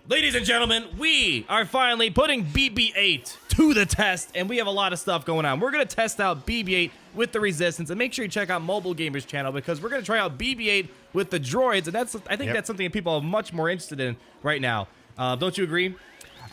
Ladies and gentlemen, we are finally putting BB-8 to the test, and we have a lot of stuff going on. We're going to test out BB-8 with the Resistance, and make sure you check out Mobile Gamers channel because we're going to try out BB-8 with the droids, and I think that's something that people are much more interested in right now. Don't you agree?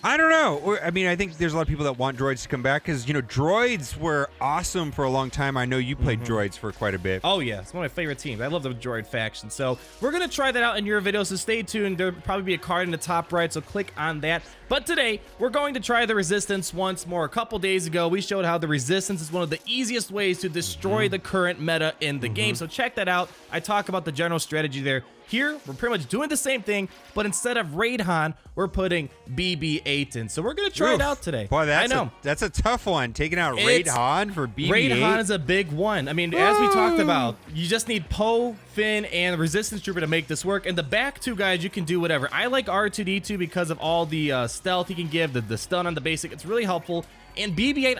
I don't know. I mean, I think there's a lot of people that want droids to come back because, you know, droids were awesome for a long time. I know you played droids for quite a bit. Oh, yeah. It's one of my favorite teams. I love the droid faction. So we're going to try that out in your video, so stay tuned. There'll probably be a card in the top right, so click on that. But today, we're going to try the Resistance once more. A couple days ago, we showed how the Resistance is one of the easiest ways to destroy the current meta in the game. So check that out. I talk about the general strategy there. Here, we're pretty much doing the same thing, but instead of Raid Han, we're putting BB-8 in. So we're going to try it out today. Boy, I know. That's a tough one, taking out Raid Han for BB-8. Raid Han is a big one. I mean, as we talked about, you just need Poe, Finn, and Resistance Trooper to make this work. And the back two guys, you can do whatever. I like R2-D2 because of all the stealth he can give, the stun on the basic. It's really helpful. And BB-8,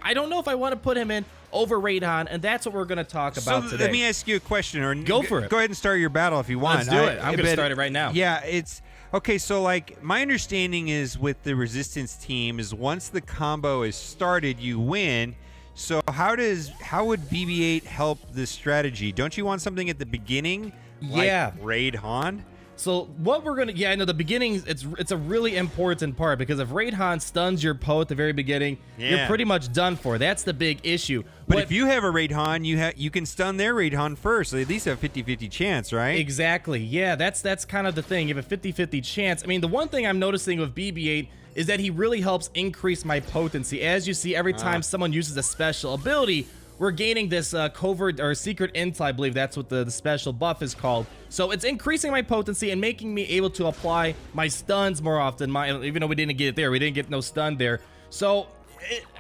I don't know if I want to put him in over Raid Han, and that's what we're going to talk about today. Let me ask you a question. Or go for it. Go ahead and start your battle if you want. Let's do it. I'm going to start it right now. Yeah, it's... Okay, so, like, my understanding is with the Resistance team is once the combo is started, you win. So how would BB-8 help this strategy? Don't you want something at the beginning like Raid Han? So what we're gonna, I know the beginning, it's a really important part because if Raid Han stuns your Poe at the very beginning, you're pretty much done for. That's the big issue. But if you have a Raid Han, you can stun their Raid Han first. So at least have a 50-50 chance, right? Exactly. Yeah, that's kind of the thing. You have a 50-50 chance. I mean, the one thing I'm noticing with BB-8 is that he really helps increase my potency. As you see, every time someone uses a special ability, we're gaining this covert or secret intel, I believe that's what the special buff is called. So it's increasing my potency and making me able to apply my stuns more often, even though we didn't get it there. We didn't get no stun there. So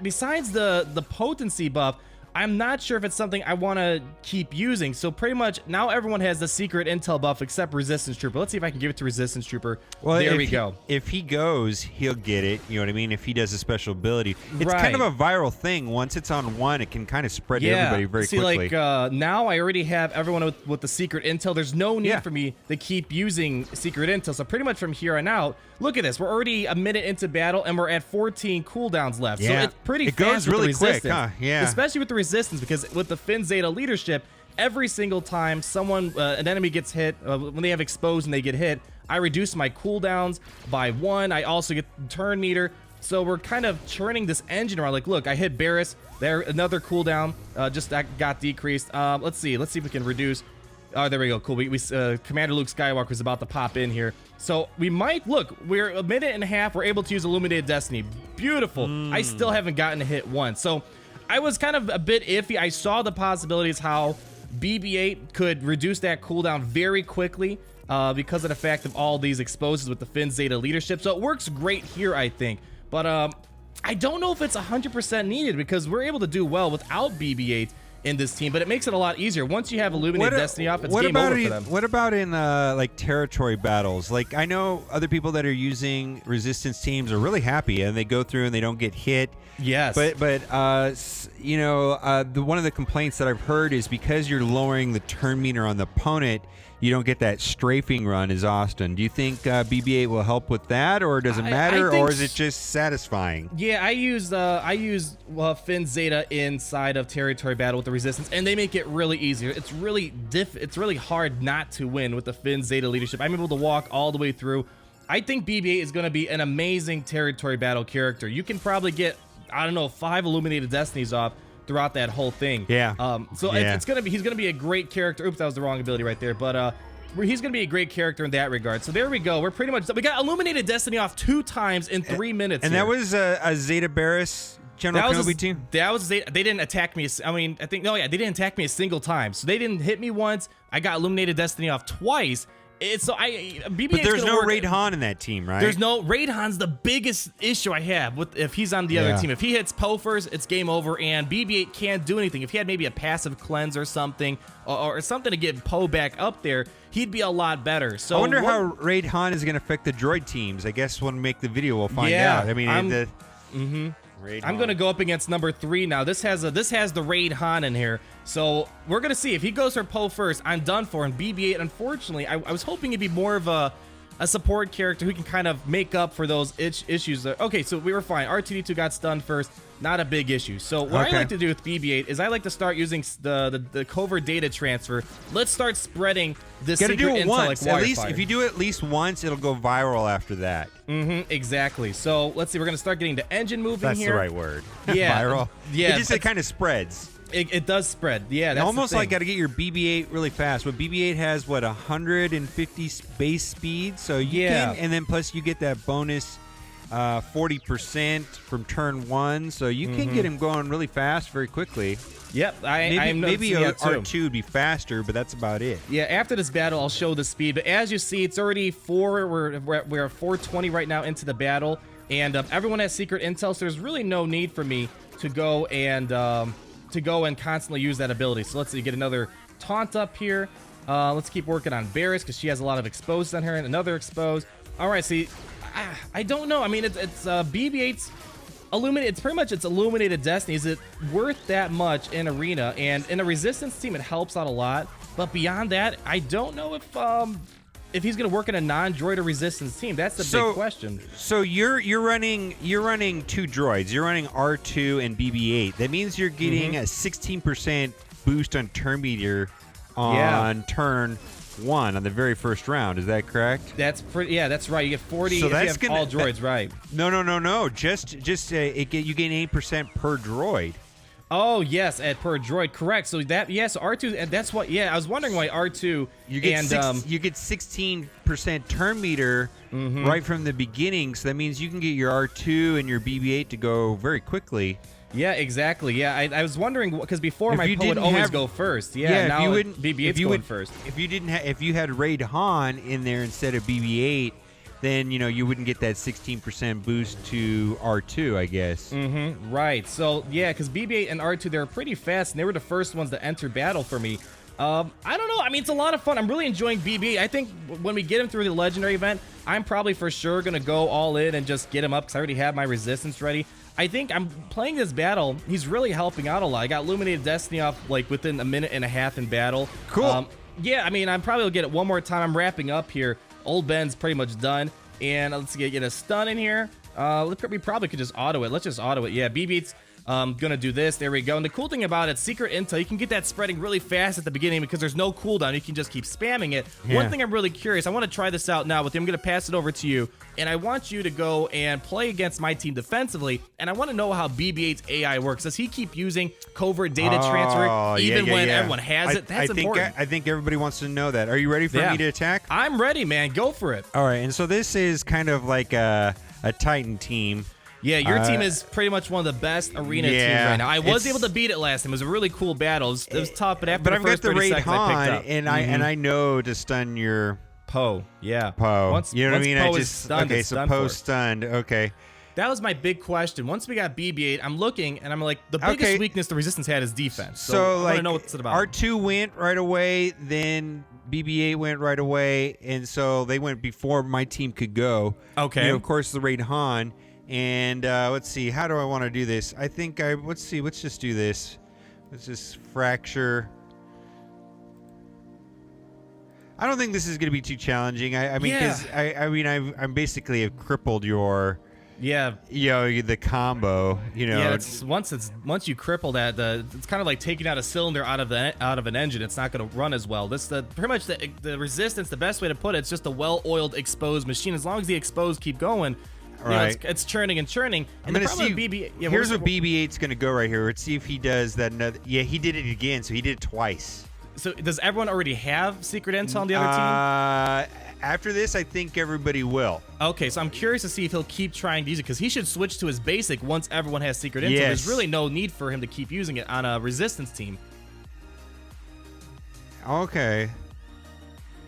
besides the potency buff, I'm not sure if it's something I want to keep using. So pretty much now everyone has the secret intel buff except Resistance Trooper. Let's see if I can give it to Resistance Trooper. Well, there we go. If he goes, he'll get it. You know what I mean? If he does a special ability. It's kind of a viral thing. Once it's on one, it can kind of spread to everybody very quickly. See, like now I already have everyone with the secret intel. There's no need for me to keep using secret intel. So pretty much from here on out, look at this. We're already a minute into battle and we're at 14 cooldowns left. So it's pretty fast. It goes really quick, huh? Yeah. Especially with the Resistance, because with the Finn Zeta leadership, every single time an enemy gets hit, when they have exposed and they get hit, I reduce my cooldowns by 1. I also get the turn meter. So we're kind of churning this engine around. Like, look, I hit Barris. There, another cooldown just that got decreased. Let's see if we can reduce. Oh, there we go. Cool. Commander Luke Skywalker is about to pop in here. So we might, look, we're a minute and a half. We're able to use Illuminated Destiny. Beautiful. I still haven't gotten a hit once. So I was kind of a bit iffy. I saw the possibilities how BB-8 could reduce that cooldown very quickly because of the fact of all these exposes with the Finn Zeta leadership. So it works great here, I think. But I don't know if it's 100% needed because we're able to do well without BB-8 in this team, but it makes it a lot easier. Once you have Illuminated Destiny off, it's game over for them. What about in like territory battles? Like, I know other people that are using Resistance teams are really happy and they go through and they don't get hit. Yes. But you know, one of the complaints that I've heard is because you're lowering the turn meter on the opponent, you don't get that strafing run as often. Do you think BB-8 will help with that, or does it matter, or is it just satisfying? Yeah, I use Finn Zeta inside of territory battle with the Resistance, and they make it really easy. It's really hard not to win with the Finn Zeta leadership. I'm able to walk all the way through. I think BB-8 is going to be an amazing territory battle character. You can probably get, I don't know, 5 Illuminated Destinies off throughout that whole thing. Yeah. He's gonna be a great character. Oops, that was the wrong ability right there. But he's gonna be a great character in that regard. So there we go. We're pretty much, we got Illuminated Destiny off 2 times in 3 minutes. And that was a Zeta Barris General Kenobi team. That was Zeta. They didn't attack me. They didn't attack me a single time. So they didn't hit me once. I got Illuminated Destiny off twice. BB-8's but there's no Raid Han in that team, right? There's no Raid Han's the biggest issue I have with if he's on the other team. If he hits Poe first, it's game over, and BB-8 can't do anything. If he had maybe a passive cleanse or something, or something to get Poe back up there, he'd be a lot better. So I wonder how Raid Han is going to affect the droid teams. I guess when we make the video, we'll find out. I mean, I'm going to go up against number 3 now. This has the Raid Han in here. So we're going to see if he goes for Poe first. I'm done for. And BB-8, unfortunately, I was hoping it'd be more of a a support character who can kind of make up for those issues. Okay, so we were fine. R2D2 got stunned first. Not a big issue. So what I like to do with BB-8 is I like to start using the covert data transfer. Let's start spreading this secret intel once. like wildfire. At least if you do it at least once, it'll go viral after that. Exactly. So let's see. We're gonna start getting the engine moving That's here. the right word. Yeah. Viral. Yeah. It kind of spreads. It does spread. Yeah. That's Almost the thing. like got to get your BB-8 really fast. But BB-8 has 150 base speed, so you can, and then plus you get that bonus 40% from turn 1, so you can get him going really fast very quickly. Yep, maybe a R2 would be faster, but that's about it. Yeah, after this battle, I'll show the speed. But as you see, it's already we're at 420 right now into the battle, and everyone has secret intel, so there's really no need for me to go and constantly use that ability. So let's see, get another taunt up here. Let's keep working on Varys because she has a lot of exposed on her, and another exposed. All right, see. I don't know. I mean, it's BB-8's illuminated. It's pretty much its illuminated destiny. Is it worth that much in arena? And in a resistance team, it helps out a lot. But beyond that, I don't know if he's gonna work in a non-droid or resistance team. That's the big question. So you're running 2 droids. You're running R2 and BB-8. That means you're getting a 16% boost on turn meter on turn 1 on the very first round. Is that correct? That's pretty. Yeah, that's right. You get 40 if you have all droids, right? No. Just you gain 8% per droid. Oh yes, per droid, correct. So R2, and that's what. Yeah, I was wondering why R2. You get 16% turn meter right from the beginning. So that means you can get your R2 and your BB-8 to go very quickly. Yeah, exactly. Yeah, I was wondering because before my Poe would always go first. Yeah, now BB-8's going first. If you had Raid Han in there instead of BB-8, then you wouldn't get that 16% boost to R2, I guess. Right. So yeah, because BB-8 and R2 they were pretty fast, and they were the first ones to enter battle for me. I don't know. I mean, it's a lot of fun. I'm really enjoying BB. I think when we get him through the legendary event, I'm probably for sure gonna go all in and just get him up because I already have my resistance ready. I think I'm playing this battle. He's really helping out a lot. I got Illuminated Destiny off like within a minute and a half in battle. Cool. Yeah, I mean, I'm probably gonna get it one more time. I'm wrapping up here. Old Ben's pretty much done. And let's get a stun in here. We probably could just auto it. Let's just auto it. Yeah, BB-8's gonna do this. There we go. And the cool thing about it, secret intel, you can get that spreading really fast at the beginning because there's no cooldown. You can just keep spamming it. Yeah. One thing I'm really curious, I want to try this out now with you. I'm gonna pass it over to you, and I want you to go and play against my team defensively. And I want to know how BB-8's AI works. Does he keep using covert data transfer even when everyone has it? That's important. I think everybody wants to know that. Are you ready for me to attack? I'm ready, man. Go for it. All right. And so this is kind of like a Titan team. Yeah, your team is pretty much one of the best arena teams right now. I was able to beat it last time. It was a really cool battle. It was tough, but after the first 30 seconds, I picked up. And I know to stun your Poe. Yeah, Poe. You know what I mean? Poe is stunned, okay, so Poe's stunned. Okay. That was my big question. Once we got BB-8, I'm looking and I'm like, the biggest weakness the Resistance had is defense. So I want to know what's it about. R2 went right away, then BB-8 went right away, and so they went before my team could go. Okay. Of course, the Raid Han. And let's see, how do I want to do this? I think let's just do this. Let's just fracture. I don't think this is going to be too challenging. I mean, because I'm basically have crippled your, the combo. Yeah, once you cripple that, it's kind of like taking out a cylinder out of an engine. It's not going to run as well. Pretty much the resistance. The best way to put it, it's just a well-oiled exposed machine. As long as the exposed keep going. Right, it's churning and churning. I'm gonna see. Here's what BB-8's gonna go right here. Let's see if he does that. Yeah, he did it again. So he did it twice. So does everyone already have secret intel on the other team? After this, I think everybody will. Okay, so I'm curious to see if he'll keep trying to use it because he should switch to his basic once everyone has secret intel. There's really no need for him to keep using it on a resistance team. Okay.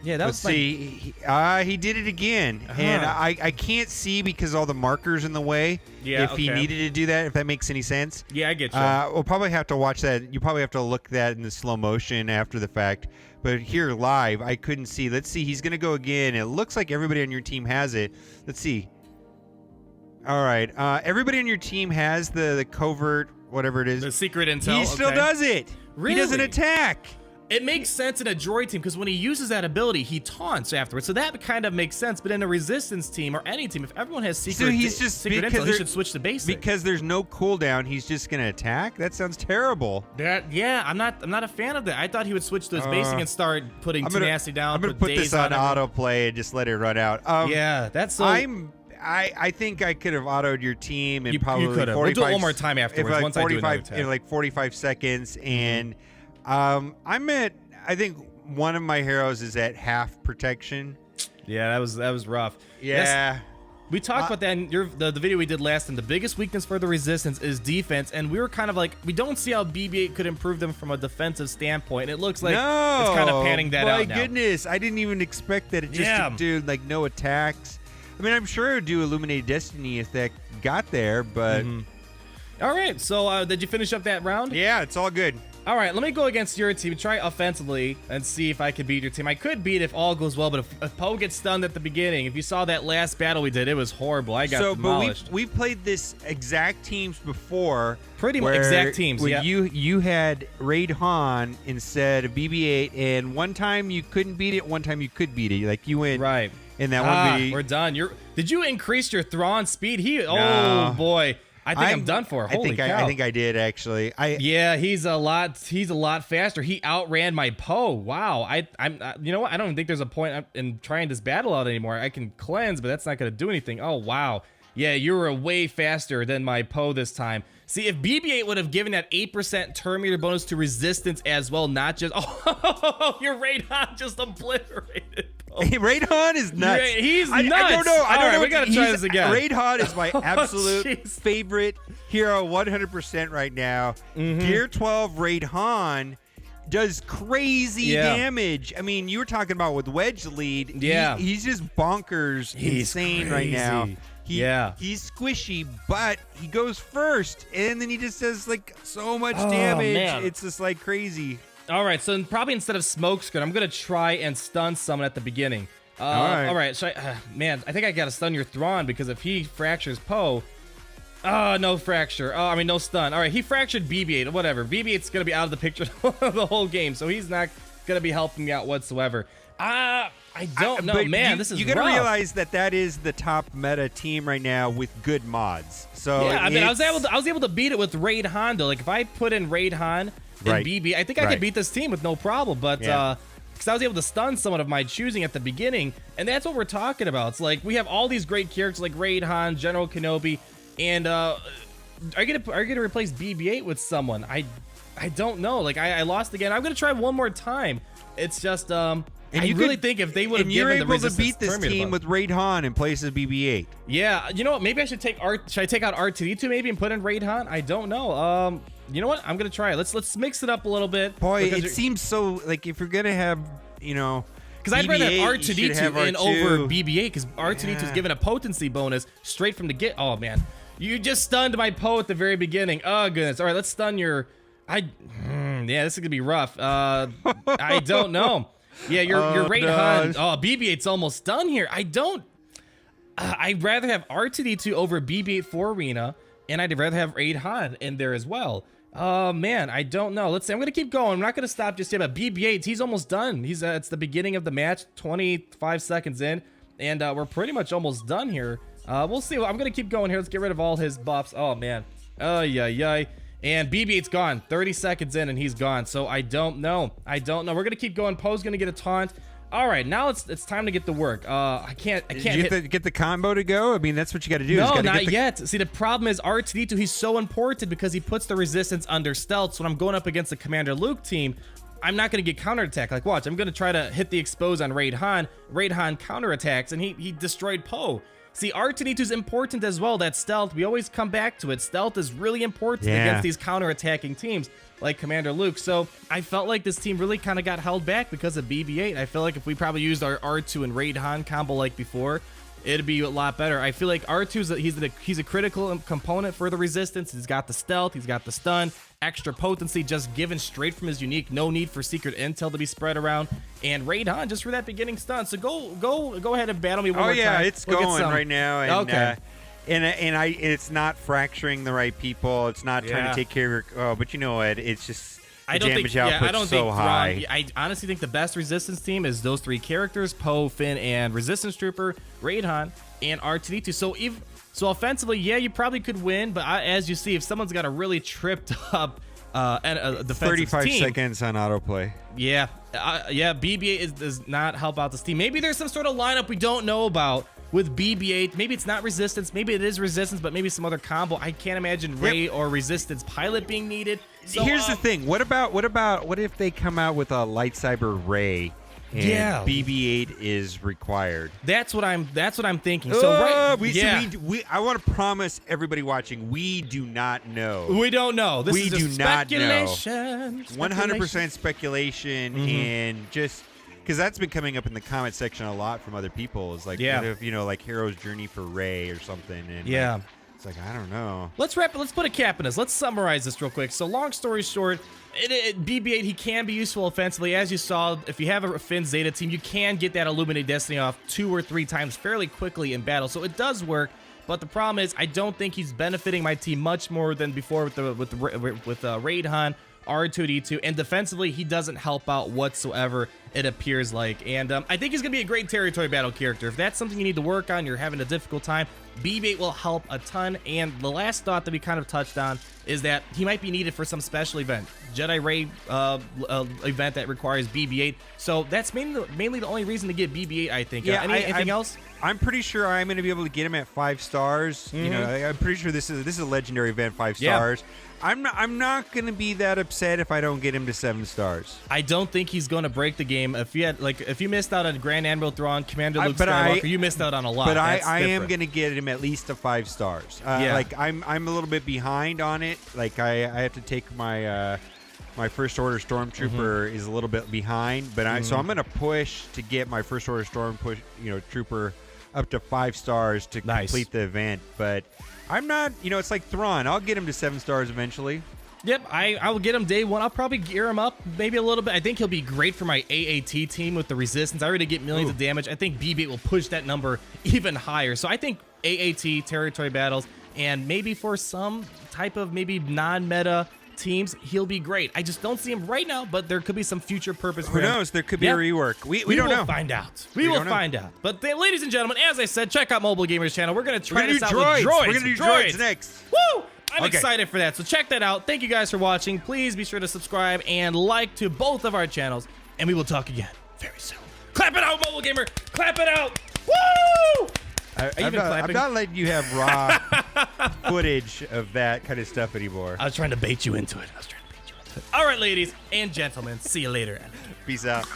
Yeah, that was he did it again, and I can't see because all the markers in the way. Yeah, if he needed to do that, if that makes any sense. Yeah, I get you. We'll probably have to watch that. You probably have to look that in the slow motion after the fact. But here live, I couldn't see. Let's see. He's gonna go again. It looks like everybody on your team has it. Let's see. All right, everybody on your team has the covert whatever it is. The secret intel. He still does it. Really? He doesn't attack. It makes sense in a droid team because when he uses that ability, he taunts afterwards. So that kind of makes sense. But in a resistance team or any team, if everyone has secret, secret intel, he should switch to basic. Because there's no cooldown, he's just gonna attack. That sounds terrible. Yeah, I'm not a fan of that. I thought he would switch to his basic and start putting tenacity down. I'm gonna put this on autoplay and just let it run out. Yeah, that's so. I think I could have autoed your team in probably 45. We'll do it one more time afterwards. Once I do another tab. In like 45 seconds, and I'm at. I think one of my heroes is at half protection. Yeah, that was rough. Yeah. We talked about that in the video we did last time. The biggest weakness for the Resistance is defense, and we were kind of like, we don't see how BB-8 could improve them from a defensive standpoint. It looks like it's kind of panning that out now. My goodness, I didn't even expect that it just to do like no attacks. I mean, I'm sure it would do Illuminated Destiny if that got there, but... All right, so did you finish up that round? Yeah, it's all good. All right, let me go against your team, try offensively, and see if I could beat your team. I could beat if all goes well, but if Poe gets stunned at the beginning, if you saw that last battle we did, it was horrible. I got demolished. But we've played this exact teams before. Pretty much exact teams, yeah. You had Raid Han instead of BB-8, and one time you couldn't beat it, one time you could beat it. Like, you went... Right. In that one video. We're done. Did you increase your Thrawn speed? Oh, boy. I think I'm done for. Holy cow. I think I did actually. Yeah, he's a lot faster. He outran my Poe. Wow. I'm you know what? I don't even think there's a point in trying this battle out anymore. I can cleanse, but that's not going to do anything. Oh, wow. Yeah, you were way faster than my Poe this time. See, if BB-8 would have given that 8% turn meter bonus to resistance as well, not just... Oh, your Raid Han just obliterated Poe. Hey, Raid Han is nuts. He's nuts. I don't know. I don't know. We got to try this again. Raid Han is my absolute favorite hero 100% right now. Gear 12 Raid Han does crazy damage. I mean, you were talking about with Wedge lead. Yeah. He's just bonkers insane right now. He's squishy, but he goes first, and then he just does like so much damage. Man. It's just like crazy. All right, so probably instead of smoke screen, I'm gonna try and stun someone at the beginning. All right. So man, I think I gotta stun your Thrawn because if he fractures Poe, no fracture. Oh, I mean no stun. All right, he fractured BB-8. Whatever. BB-8's gonna be out of the picture the whole game, so he's not gonna be helping me out whatsoever. I don't know, man. This is you gotta realize that is the top meta team right now with good mods. So yeah, I mean, I was able to beat it with Raid Han though. Like if I put in Raid Han and BB, I think I could beat this team with no problem. But because I was able to stun someone of my choosing at the beginning, and that's what we're talking about. It's like we have all these great characters like Raid Han, General Kenobi, and are you gonna replace BB-8 with someone? I don't know. Like I lost again. I'm gonna try one more time. It's just And you really think if they would have given the resistance, you're able to beat this team with Raid Han in place of BB-8. Yeah, you know what? Maybe I should take Should I take out R2D2 maybe and put in Raid Han? I don't know. You know what? I'm gonna try it. Let's mix it up a little bit. Boy, it seems so like if you're gonna have, you know, because I'd rather have R2D2 in over BB-8 because R2D2 is given a potency bonus straight from the get. Oh man, you just stunned my Poe at the very beginning. Oh goodness. All right, let's stun your. Yeah, this is gonna be rough. I don't know. Yeah, your Raid Han. Oh, BB-8's almost done here. I'd rather have R2D2 over BB-8 for Arena, and I'd rather have Raid Han in there as well. Oh man, I don't know. Let's see. I'm gonna keep going. I'm not gonna stop just yet. But BB-8, he's almost done. It's the beginning of the match, 25 seconds in, and we're pretty much almost done here. We'll see. I'm gonna keep going here. Let's get rid of all his buffs. Oh man. Yay. And BB-8's gone. 30 seconds in and he's gone. So I don't know. We're gonna keep going. Poe's gonna get a taunt. All right, now it's time to get to work. I can't get the combo to go. I mean, that's what you got to do. No, not yet. See, the problem is R2D2. He's so important because he puts the resistance under stealth. So when I'm going up against the Commander Luke team, I'm not gonna get counterattack. Like, watch. I'm gonna try to hit the expose on Raid Han. Raid Han counterattacks, and he destroyed Poe. See, R2D2 is important as well. That stealth, we always come back to it. Stealth is really important against these counterattacking teams like Commander Luke. So I felt like this team really kind of got held back because of BB-8. I feel like if we probably used our R2 and Raid Han combo like before, it'd be a lot better. I feel like R2's he's a critical component for the resistance. He's got the stealth, he's got the stun, extra potency just given straight from his unique. No need for secret intel to be spread around. And Raid Han just for that beginning stun. So go ahead and battle me one more time. Oh yeah, it's going right now. And, okay. And it's not fracturing the right people. It's not trying to take care of your. Oh, but you know what? It's just. The damage output's I don't so think high. I honestly think the best Resistance team is those 3 characters: Poe, Finn, and Resistance Trooper, Raid Han, and R2D2. So offensively, yeah, you probably could win, but as you see, if someone's got a really tripped up defensive 35 team, seconds on autoplay. yeah, BB-8 does not help out this team. Maybe there's some sort of lineup we don't know about with BB-8. Maybe it's not Resistance. Maybe it is Resistance, but maybe some other combo. I can't imagine Ray or Resistance pilot being needed. So, here's the thing. What if they come out with a lightsaber Ray and BB-8 is required? That's what I'm thinking. So I want to promise everybody watching, we do not know. We don't know. This we is do just not know. speculation. 100% speculation, and just because that's been coming up in the comment section a lot from other people. Is like, what if, like Hero's Journey for Rey or something? And like, it's like, I don't know. Let's put a cap in this. Let's summarize this real quick. So long story short, BB-8, he can be useful offensively. As you saw, if you have a Finn Zeta team, you can get that Illuminate Destiny off 2 or 3 times fairly quickly in battle. So it does work. But the problem is, I don't think he's benefiting my team much more than before with Raid Han, R2D2, and defensively, he doesn't help out whatsoever, it appears like. And I think he's going to be a great territory battle character. If that's something you need to work on, you're having a difficult time, BB-8 will help a ton. And the last thought that we kind of touched on is that he might be needed for some special event, Jedi Ray event that requires BB-8. So that's mainly the only reason to get BB-8, I think. Anything else? I'm pretty sure I'm going to be able to get him at 5 stars. I'm pretty sure this is a legendary event, 5 stars. I'm not going to be that upset if I don't get him to 7 stars. I don't think he's going to break the game. If you missed out on Grand Admiral Thrawn, Commander Luke Skywalker, you missed out on a lot. But I am going to get him at least to 5 stars. Like I'm a little bit behind on it. Like I have to take my my First Order Stormtrooper is a little bit behind, but so I'm going to push to get my First Order Trooper up to 5 stars to complete the event. But I'm not, it's like Thrawn. I'll get him to 7 stars eventually. Yep, I will get him day 1. I'll probably gear him up maybe a little bit. I think he'll be great for my AAT team with the Resistance. I already get millions of damage. I think BB-8 will push that number even higher. So I think AAT, territory battles, and maybe for some type of maybe non-meta teams, he'll be great. I just don't see him right now, but there could be some future purpose for him. Who knows? There could be a rework. We don't know. Find out. We will find out. But ladies and gentlemen, as I said, check out Mobile Gamers channel. We're going to try this out with droids. We're going to do droids next. Woo! I'm excited for that. So check that out. Thank you guys for watching. Please be sure to subscribe and like to both of our channels, and we will talk again very soon. Clap it out, Mobile Gamer. Clap it out. Woo! I'm not letting you have raw footage of that kind of stuff anymore. I was trying to bait you into it. All right, ladies and gentlemen, see you later. Peace out.